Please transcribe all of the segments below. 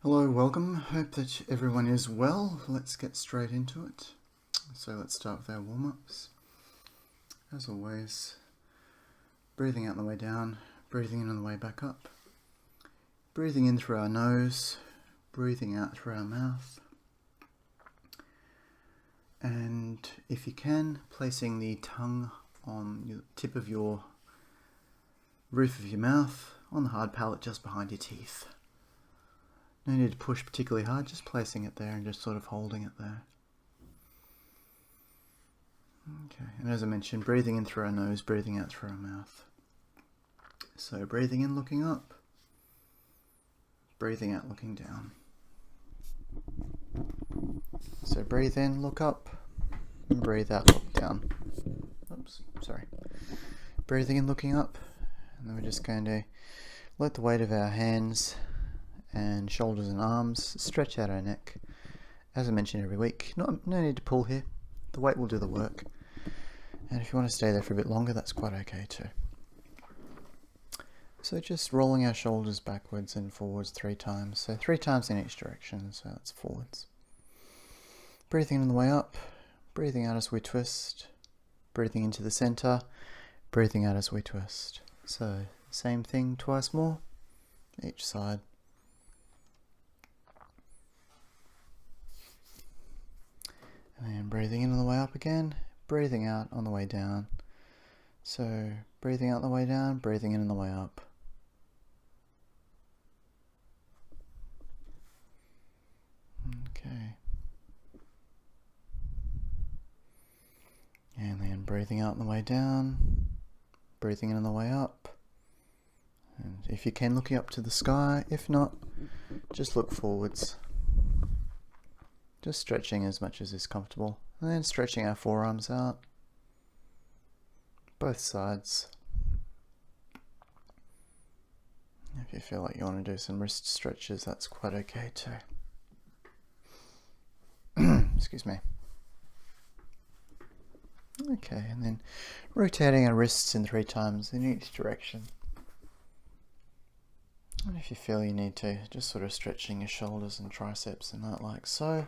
Hello, welcome. Hope that everyone is well. Let's get straight into it. So let's start with our warm-ups. As always, breathing out on the way down, breathing in on the way back up. Breathing in through our nose, breathing out through our mouth. And if you can, placing the tongue on the tip of your roof of your mouth, on the hard palate just behind your teeth. No need to push particularly hard, just placing it there and just sort of holding it there. Okay, and as I mentioned, breathing in through our nose, breathing out through our mouth. So breathing in, looking up. Breathing out, looking down. So breathe in, look up, and breathe out, look down. Oops, sorry. Breathing in, looking up, and then we're just going to let the weight of our hands and shoulders and arms stretch out our neck. As I mentioned every week, no need to pull here. The weight will do the work. And if you want to stay there for a bit longer, that's quite okay too. So just rolling our shoulders backwards and forwards 3 times. So 3 times in each direction, so that's forwards. Breathing in on the way up, breathing out as we twist, breathing into the center, breathing out as we twist. So same thing twice more, each side. And then breathing in on the way up again, breathing out on the way down. So breathing out on the way down, breathing in on the way up. Okay. And then breathing out on the way down, breathing in on the way up. And if you can, looking up to the sky. If not, just look forwards. Just stretching as much as is comfortable. And then stretching our forearms out. Both sides. If you feel like you want to do some wrist stretches, that's quite okay too. Excuse me. Okay, and then rotating our wrists in 3 times in each direction. And if you feel you need to, just sort of stretching your shoulders and triceps and that, like so.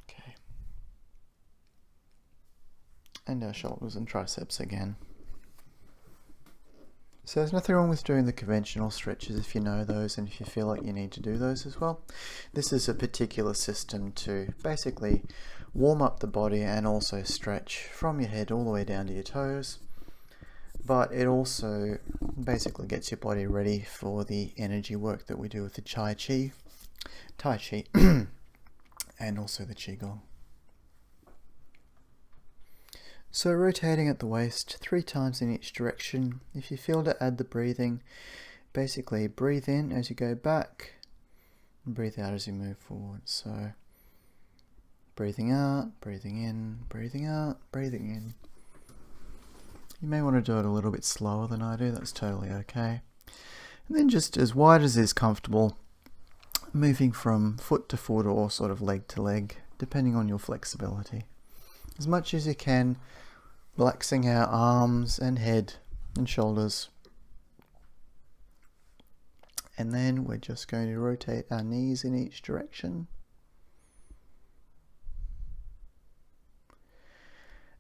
Okay. And our shoulders and triceps again. So there's nothing wrong with doing the conventional stretches if you know those and if you feel like you need to do those as well. This is a particular system to basically warm up the body and also stretch from your head all the way down to your toes. But it also basically gets your body ready for the energy work that we do with the Tai Chi, and also the Qigong. So rotating at the waist 3 times in each direction. If you feel to add the breathing, basically breathe in as you go back and breathe out as you move forward. So breathing out, breathing in, breathing out, breathing in. You may want to do it a little bit slower than I do, that's totally okay. And then just as wide as is comfortable, moving from foot to foot or sort of leg to leg, depending on your flexibility. As much as you can, relaxing our arms and head and shoulders. And then we're just going to rotate our knees in each direction.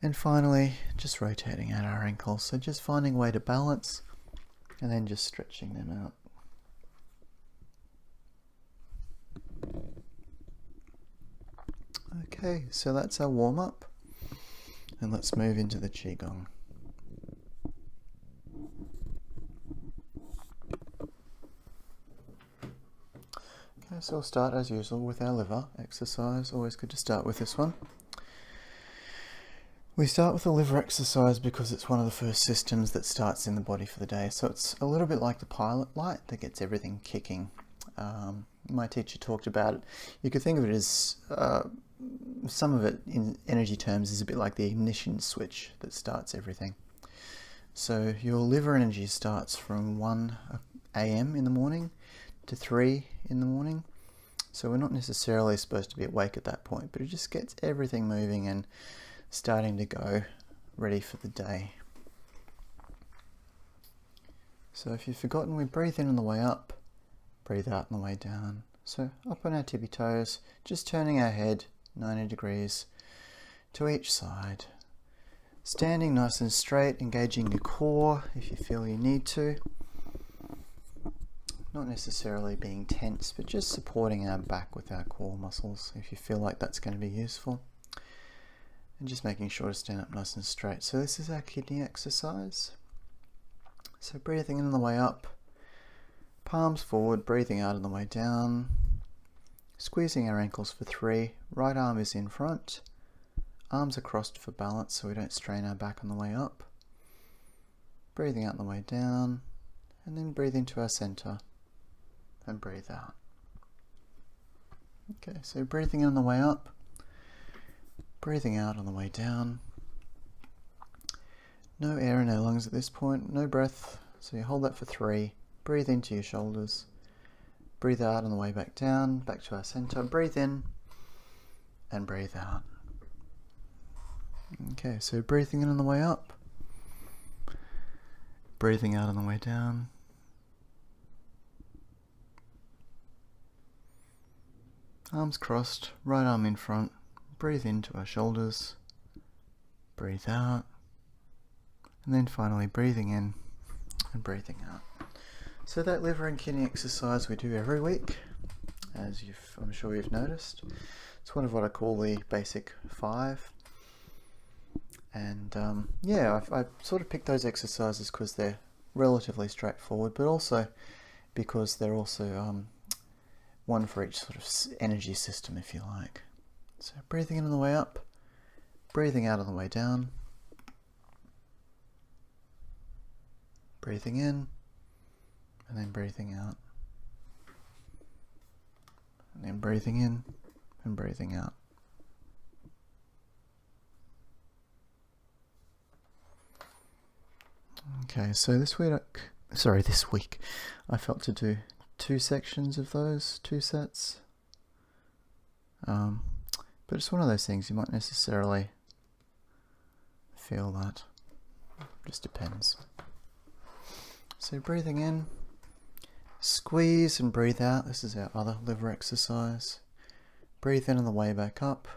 And finally, just rotating out our ankles. So just finding a way to balance and then just stretching them out. Okay, so that's our warm-up. And let's move into the Qigong. Okay, so we'll start as usual with our liver exercise. Always good to start with this one. We start with the liver exercise because it's one of the first systems that starts in the body for the day. So it's a little bit like the pilot light that gets everything kicking. My teacher talked about it. You could think of it as some of it in energy terms is a bit like the ignition switch that starts everything. So your liver energy starts from 1 a.m. in the morning to 3 in the morning. So we're not necessarily supposed to be awake at that point, but it just gets everything moving and starting to go, ready for the day. So if you've forgotten, we breathe in on the way up, breathe out on the way down. So up on our tippy toes, just turning our head 90 degrees to each side. Standing nice and straight, engaging your core if you feel you need to. Not necessarily being tense, but just supporting our back with our core muscles if you feel like that's going to be useful. And just making sure to stand up nice and straight. So this is our kidney exercise. So breathing in on the way up, palms forward, breathing out on the way down. Squeezing our ankles for 3, right arm is in front. Arms are crossed for balance so we don't strain our back on the way up. Breathing out on the way down, and then breathe into our center and breathe out. Okay, so breathing in on the way up, breathing out on the way down. No air in our lungs at this point, no breath, so you hold that for 3. Breathe into your shoulders. Breathe out on the way back down, back to our center. Breathe in and breathe out. Okay, so breathing in on the way up, breathing out on the way down. Arms crossed, right arm in front. Breathe into our shoulders, breathe out, and then finally breathing in and breathing out. So that liver and kidney exercise we do every week, as I'm sure you've noticed. It's one of what I call the basic 5. And yeah, I sort of picked those exercises because they're relatively straightforward, but also because they're also one for each sort of energy system, if you like. So breathing in on the way up, breathing out on the way down, breathing in, and then breathing out, and then breathing in and breathing out. Okay, so this week I felt to do 2 sections of those, 2 sets. But it's one of those things, you might necessarily feel that. Just depends. So breathing in, squeeze and breathe out. This is our other liver exercise. Breathe in on the way back up,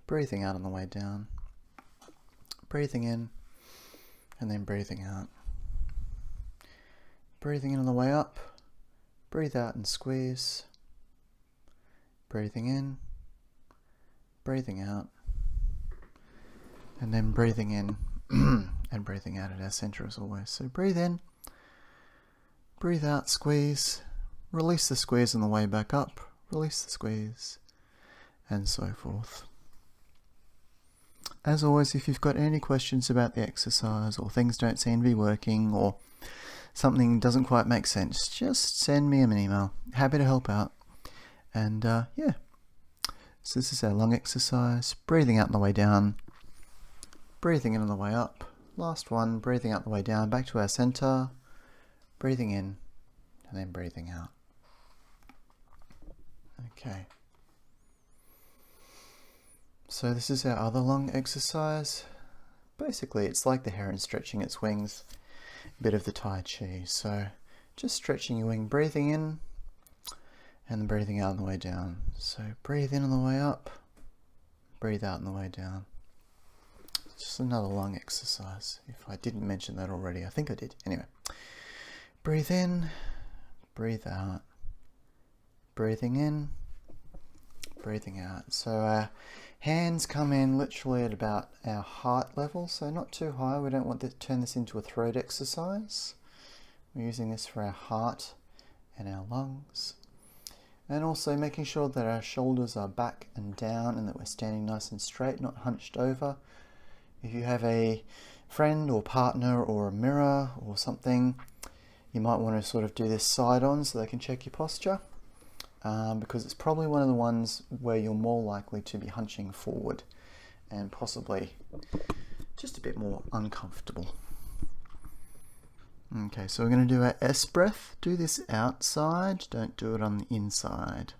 breathing out on the way down. Breathing in, and then breathing out. Breathing in on the way up, breathe out and squeeze. Breathing in, breathing out, and then breathing in and breathing out at our center as always. So breathe in, breathe out, squeeze, release the squeeze on the way back up, release the squeeze, and so forth. As always, if you've got any questions about the exercise, or things don't seem to be working, or something doesn't quite make sense, just send me an email. Happy to help out. And yeah, so this is our lung exercise. Breathing out on the way down, breathing in on the way up. Last one, breathing out the way down, back to our center, breathing in, and then breathing out. Okay. So this is our other lung exercise. Basically, it's like the heron stretching its wings, a bit of the Tai Chi. So just stretching your wing, breathing in, and then breathing out on the way down. So breathe in on the way up, breathe out on the way down. Just another lung exercise. If I didn't mention that already, I think I did. Anyway, breathe in, breathe out, breathing in, breathing out. So our hands come in literally at about our heart level, so not too high. We don't want to turn this into a throat exercise. We're using this for our heart and our lungs. And also making sure that our shoulders are back and down and that we're standing nice and straight, not hunched over. If you have a friend or partner or a mirror or something, you might want to sort of do this side on so they can check your posture, because it's probably one of the ones where you're more likely to be hunching forward and possibly just a bit more uncomfortable. Okay, so we're going to do our S breath. Do this outside, don't do it on the inside.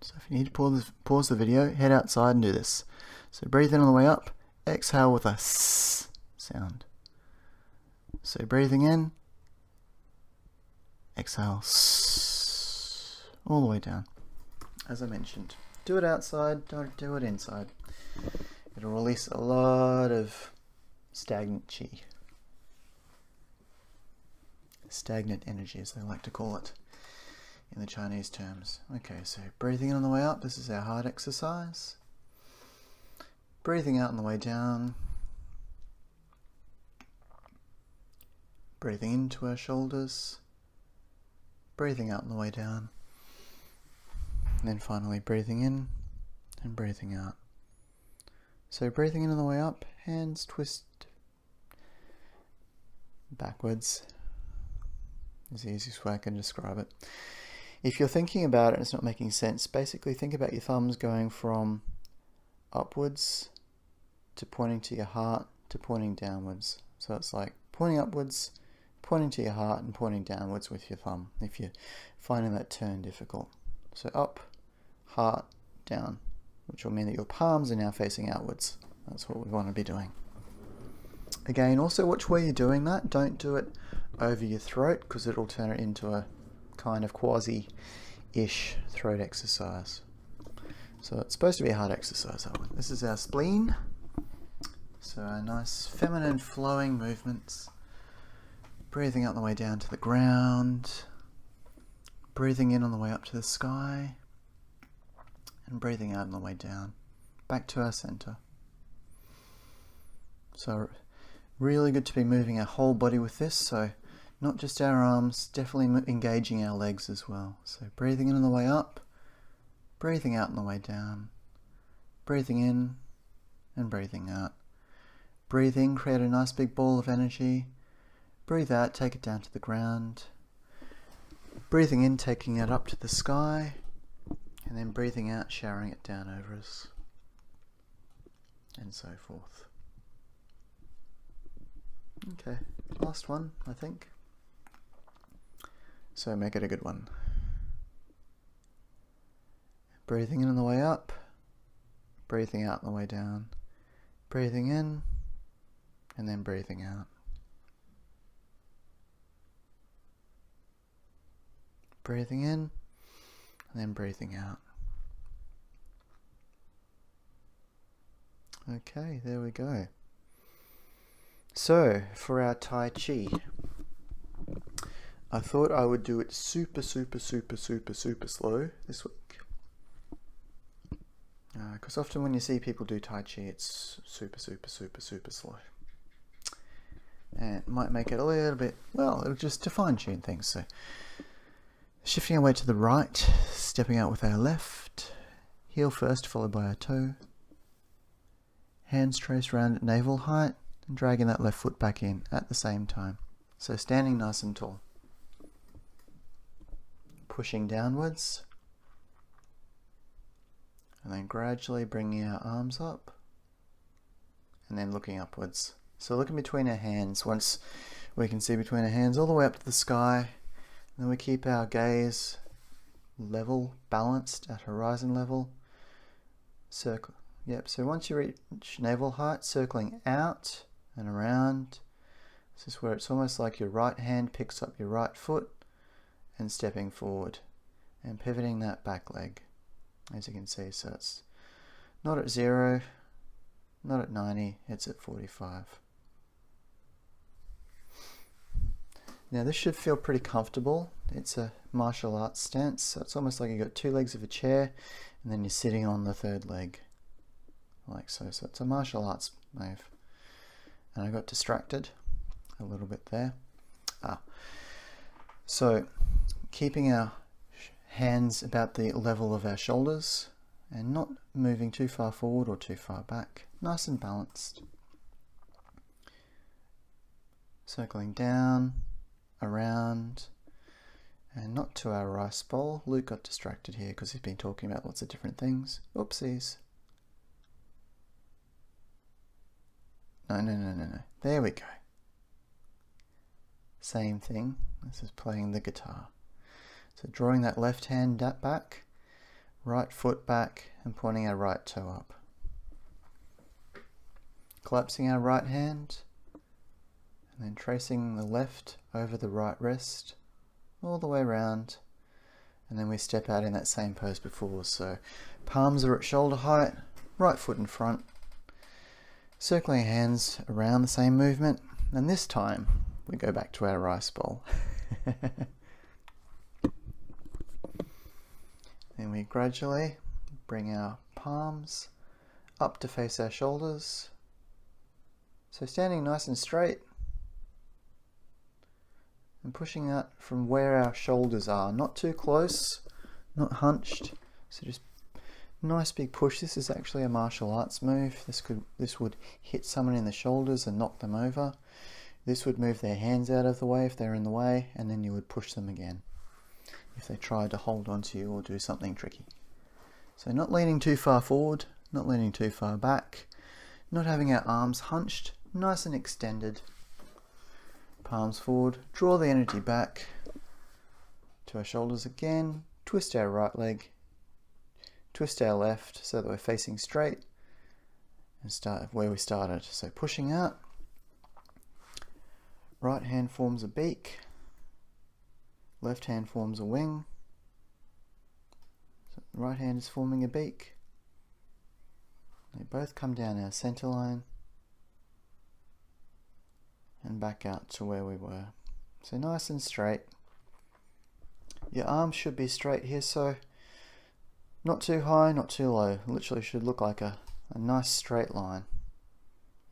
So if you need to pause the video, head outside and do this. So breathe in on the way up, exhale with a S sound. So breathing in exhale, all the way down. As I mentioned, do it outside, don't do it inside. It'll release a lot of stagnant chi. Stagnant energy, as they like to call it in the Chinese terms. Okay, so breathing in on the way up, this is our heart exercise. Breathing out on the way down. Breathing into our shoulders. Breathing out on the way down. And then finally breathing in and breathing out. So breathing in on the way up, hands twist backwards is the easiest way I can describe it. If you're thinking about it and it's not making sense, basically think about your thumbs going from upwards to pointing to your heart to pointing downwards. So it's like pointing upwards, pointing to your heart, and pointing downwards with your thumb, if you're finding that turn difficult. So up, heart, down, which will mean that your palms are now facing outwards. That's what we want to be doing. Again, also watch where you're doing that. Don't do it over your throat, because it'll turn it into a kind of quasi-ish throat exercise. So it's supposed to be a heart exercise, that one. This is our spleen. So our nice feminine flowing movements. Breathing out on the way down to the ground. Breathing in on the way up to the sky. And breathing out on the way down. Back to our center. So really good to be moving our whole body with this. So not just our arms, definitely engaging our legs as well. So breathing in on the way up. Breathing out on the way down. Breathing in and breathing out. Breathe in, create a nice big ball of energy. Breathe out, take it down to the ground. Breathing in, taking it up to the sky. And then breathing out, showering it down over us. And so forth. Okay, last one, I think. So make it a good one. Breathing in on the way up. Breathing out on the way down. Breathing in. And then breathing out. Breathing in, and then breathing out. Okay, there we go. So, for our Tai Chi, I thought I would do it super slow this week. Because often when you see people do Tai Chi, it's super slow. And it might make it a little bit, well, it'll just to fine tune things. So, shifting our weight to the right, stepping out with our left, heel first followed by our toe. Hands trace around at navel height and dragging that left foot back in at the same time. So standing nice and tall. Pushing downwards. And then gradually bringing our arms up. And then looking upwards. So looking between our hands, once we can see between our hands all the way up to the sky. And then we keep our gaze level, balanced at horizon level. Circle. Yep, so once you reach navel height, circling out and around. This is where it's almost like your right hand picks up your right foot and stepping forward and pivoting that back leg, as you can see. So it's not at 0, not at 90, it's at 45. Now this should feel pretty comfortable. It's a martial arts stance, so it's almost like you've got two legs of a chair and then you're sitting on the third leg, like so. So it's a martial arts move. And I got distracted a little bit there. So keeping our hands about the level of our shoulders and not moving too far forward or too far back. Nice and balanced. Circling down, around, and not to our rice bowl. Luke got distracted here because he's been talking about lots of different things. Oopsies. No. There we go. Same thing. This is playing the guitar. So drawing that left hand back, right foot back, and pointing our right toe up. Collapsing our right hand, and then tracing the left over the right wrist, all the way around, and then we step out in that same pose before. So palms are at shoulder height, right foot in front, circling hands around the same movement, and this time we go back to our rice bowl. Then we gradually bring our palms up to face our shoulders. So standing nice and straight and pushing out from where our shoulders are, not too close, not hunched. So just nice big push. This is actually a martial arts move. This would hit someone in the shoulders and knock them over. This would move their hands out of the way if they're in the way, and then you would push them again if they tried to hold on to you or do something tricky. So not leaning too far forward, not leaning too far back, not having our arms hunched, nice and extended. Palms forward, draw the energy back to our shoulders again, twist our right leg, twist our left so that we're facing straight, and start where we started. So pushing out, right hand forms a beak, left hand forms a wing. So the right hand is forming a beak. They both come down our center line and back out to where we were. So nice and straight. Your arms should be straight here, so not too high, not too low. Literally should look like a nice straight line.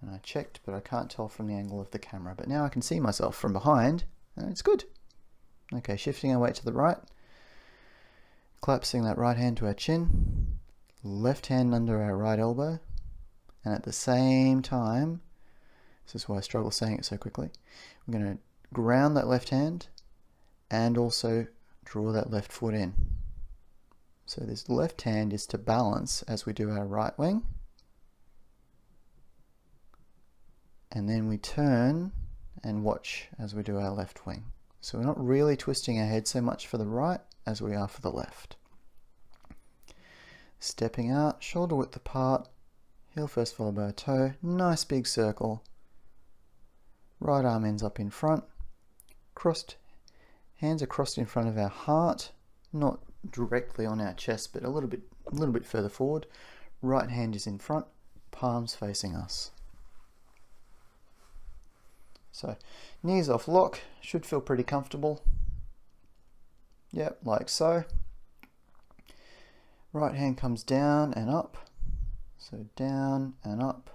And I checked, but I can't tell from the angle of the camera. But now I can see myself from behind, and it's good. Okay, shifting our weight to the right, collapsing that right hand to our chin, left hand under our right elbow, and at the same time, this is why I struggle saying it so quickly, we're going to ground that left hand and also draw that left foot in. So this left hand is to balance as we do our right wing, and then we turn and watch as we do our left wing. So we're not really twisting our head so much for the right as we are for the left. Stepping out, shoulder width apart, heel first followed by a toe, nice big circle. Right arm ends up in front, crossed, hands are crossed in front of our heart, not directly on our chest, but a little bit further forward. Right hand is in front, palms facing us. So knees off lock, should feel pretty comfortable. Yep, like so. Right hand comes down and up. So down and up.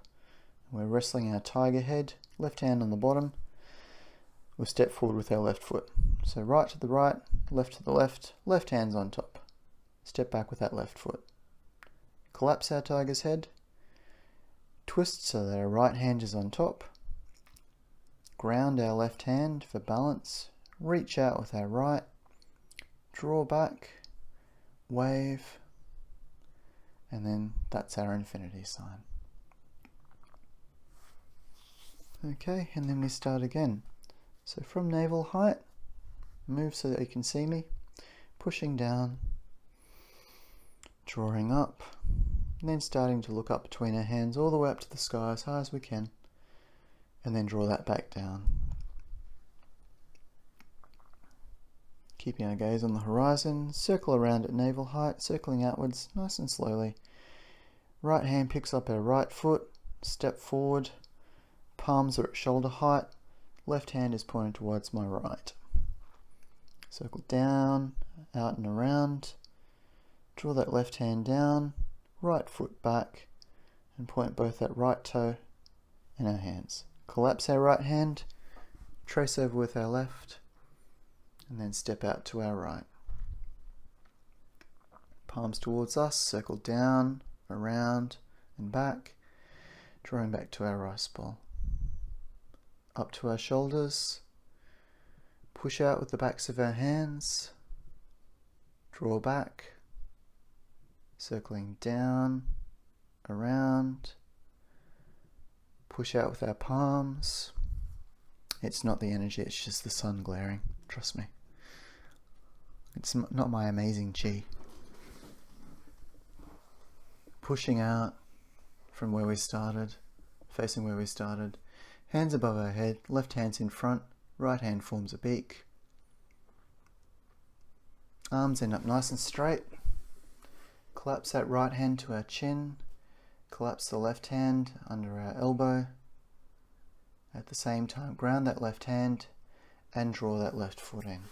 We're wrestling our tiger head. Left hand on the bottom. We'll step forward with our left foot. So right to the right, left to the left, left hand's on top. Step back with that left foot. Collapse our tiger's head. Twist so that our right hand is on top. Ground our left hand for balance. Reach out with our right. Draw back. Wave. And then that's our infinity sign. Okay, and then we start again. So from navel height, move so that you can see me. Pushing down. Drawing up. And then starting to look up between our hands all the way up to the sky as high as we can. And then draw that back down. Keeping our gaze on the horizon, circle around at navel height, circling outwards nice and slowly. Right hand picks up our right foot, step forward, palms are at shoulder height, left hand is pointed towards my right. Circle down, out and around, draw that left hand down, right foot back, and point both that right toe and our hands. Collapse our right hand, trace over with our left, and then step out to our right. Palms towards us, circle down, around, and back, drawing back to our rice bowl. Up to our shoulders, push out with the backs of our hands, draw back, circling down, around, push out with our palms. It's not the energy, it's just the sun glaring, trust me. It's not my amazing chi. Pushing out from where we started, facing where we started. Hands above our head, left hand's in front, right hand forms a beak. Arms end up nice and straight. Collapse that right hand to our chin. Collapse the left hand under our elbow. At the same time, ground that left hand and draw that left foot in.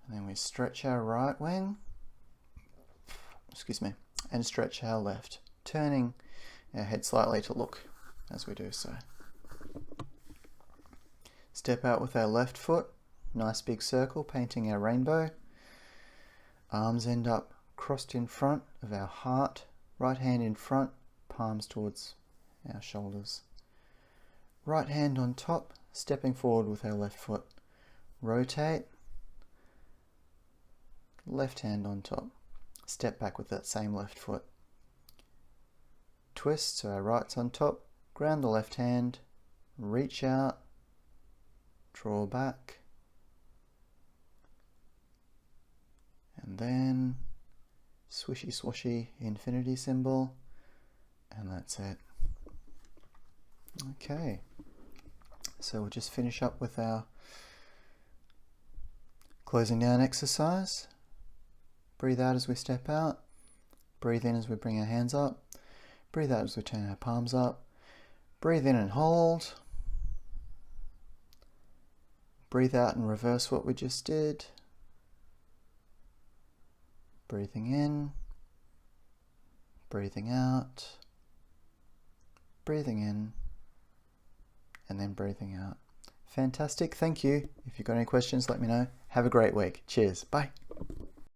And then we stretch our right wing, and stretch our left, turning our head slightly to look as we do so. Step out with our left foot, nice big circle, painting our rainbow. Arms end up crossed in front of our heart, right hand in front, palms towards our shoulders. Right hand on top, stepping forward with our left foot. Rotate, left hand on top, step back with that same left foot. Twist, so our right's on top, ground the left hand, reach out, draw back, and then swishy swashy infinity symbol, and that's it. Okay, so we'll just finish up with our closing down exercise. Breathe out as we step out, breathe in as we bring our hands up, breathe out as we turn our palms up, breathe in and hold, breathe out and reverse what we just did, breathing in, breathing out, breathing in, and then breathing out. Fantastic, thank you. If you've got any questions, let me know. Have a great week. Cheers, bye.